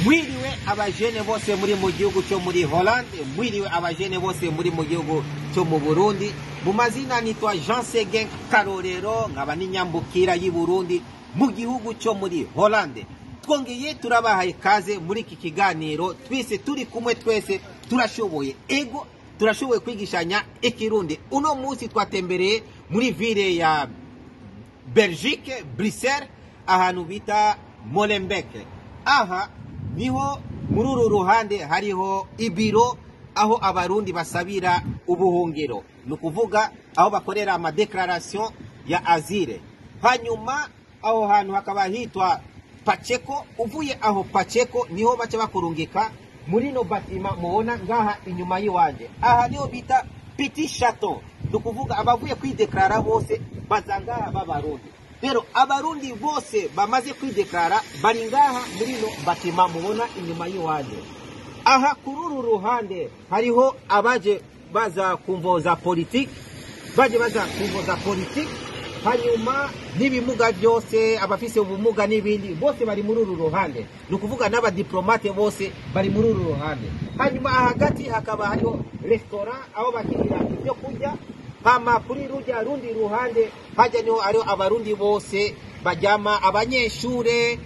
Mwiriwe abajene bose muri mu gihugu cyo muri Hollande, mwiriwe abajene bose muri mu gihugu cyo mu Burundi. Mu mazina nitwa Jean Seguin Karorero, nkaba n'inyambukira y'u Burundi mu gihugu cyo muri Hollande. Twongeye turabahaye kaze muri iki kiganiro, twese turi kumwe, twese turashoboye. Ego turashoboye kwigishanya ikirundi. Uno munsi twatembereye muri ville ya Belgique, Bruxelles, ahantu bita Molenbeek. Aha niho muri uru ruhande hariho ibiro aho abarundi basabira ubuhungiro, nukuvuga aho bakorera ama declaration ya azile. Hanyuma aho hantu hakaba hitwa Pacheco. Uvuye aho Pacheco niho bace bakurungika muri no batima mubona ngaha inyuma yiwanje. Aha niho bita Petit Chateau, nukuvuga abavuye kwideklara bose bazangaha b'abarundi. Pero abarundi bose bamaze kwideklara bari ngaha muri no batima mubona inyuma yiwanje. Aha kururu ruhande hariho abaje baza kumvoza politique, hanyuma n'ibimuga byose, abafise ubumuga n'ibindi bose bari muri uru ruhande, nukuvuga n'abadiplomate bose bari muri uru ruhande. Hanyuma hagati hakaba hariho restaurant aho bakirira ibyo kurya. Hama kuri rujya rundi ruhande hajya niho ariho abarundi bose bajyama, abanyeshure,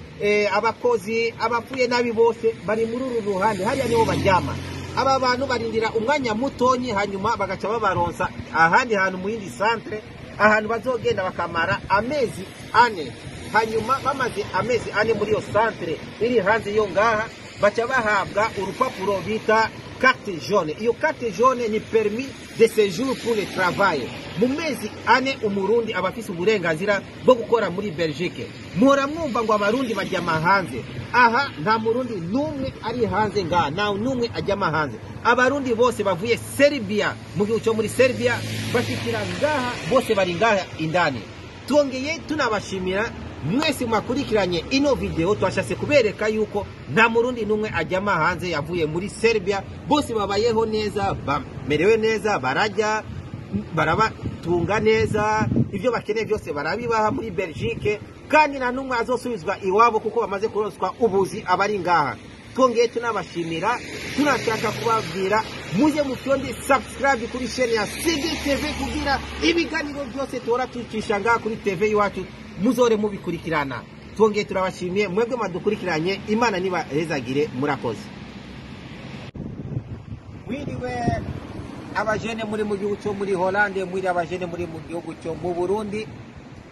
abakozi, abapfuye nabi bose bari muri uru ruhande, hajya niho bajyama. Aba bantu barindira umwanya mutonyi, hanyuma bagaca babaronsa ahandi hantu mu yindi centre, ahantu bazogenda bakamara amezi 4. Hanyuma bamaze amezi 4 muri yo centre iri hanze yo ngaha, baca bahabwa urupapuro bita carte jaune. Iyo carte jaune ni permis de séjour pour le travail. Mu mezi 4 umurundi abafise uburenganzira bwo gukora muri Belgique. Muhora mwumva ngo abarundi bajyama hanze. Aha nta murundi numwe ari hanze ngaha, nta numwe ajyama hanze. Abarundi bose bavuye Serbia, mu gihugu cyo muri Serbia, bashikira ngaha bose bari ngaha indani. Twongeye tunabashimira mwese mwakurikiranye ino video. Twashase kubereka yuko nta murundi numwe ajyama hanze yavuye muri Serbia. Bose babayeho neza, bamerewe neza, barajya, barabatunga neza, ivyo bakeneye byose barabibaha muri Belgique, kandi nta numwe azosubizwa iwabo kuko bamaze kuronswa ubuzi abari ngaha. Twongeye tunabashimira, tunashaka kubabwira muje mufyonde subscribe kuri chaîne ya Seguin TV kugira ibiganiro byose tora tucisha ngaha kuri TV iwacu muzore mubikurikirana. Twongeye turabashimiye mwebwe madukurikiranye, Imana niba hezagire, murakoze. Mwiriwe abajene muri mu gihugu cyo muri Hollande, mwiri abajene muri mu gihugu cyo mu Burundi.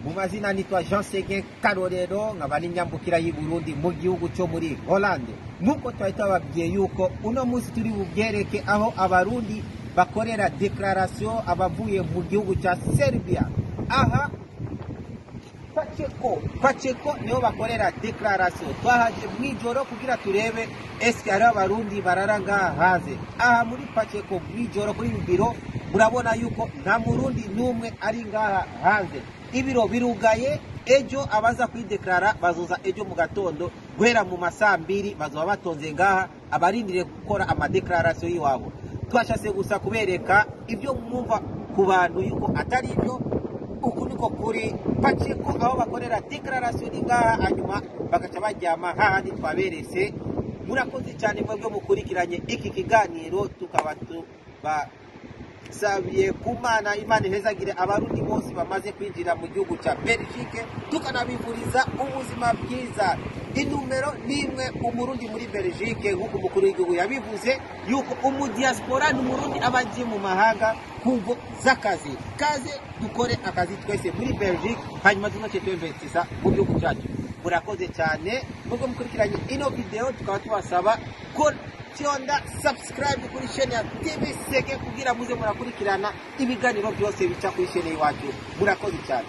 Mu mazina nitwa Jean Seguin Karorero, nkaba n'inyambukira y'u Burundi mu gihugu cyo muri Hollande. Nkuko twahita babwiye yuko uno munsi turi bugereke aho abarundi bakorera declaration abavuye mu gihugu cya Serbia. Aha Pacheco niho bakorera declaration. Twahaje mwijoro kugira turebe eske ari abarundi bararanga hanze. Aha muri Pacheco mwijoro kuri biro murabona yuko nta murundi numwe ari ngaha hanze. Ibiro birugaye, ejo abaza kwideklara bazoza ejo mu gatondo guhera mu masaa 2 bazoba batonze ngaha abarindire gukora ama declaration yiwabo. Twashase gusa kubereka ibyo mwumva ku bantu yuko atari ibyo, uku niko kuri Pacheco aho bakorera declaration ngaha, hanyuma bagaca bajyama hahandi twaberese. Murakoze cyane mwebwe mukurikiranye iki kiganiro, tukaba sabiye kumana Imana hezagire abarundi bose bamaze kwinjira mu gihugu cya Belgique, tukanabifuriza ubuzima bwiza. Inumero nimwe umurundi muri Belgique, nk'uko umukuru w'igihugu yabivuze yuko umudiaspora n'umurundi abagiye mu mahanga kumvo z'akazi. Kaze dukore akazi twese muri Belgique, hanyuma tunoce twinvestisa mu gihugu cyacu. Murakoze cyane mwebwe mukurikiranye ino video, tukaba tubasaba ko tionda subscribe kuri chaîne ya TV Seguin kugira muze murakurikirana ibiganiro byose bica kuri chaîne iwacu. Murakoze cyane.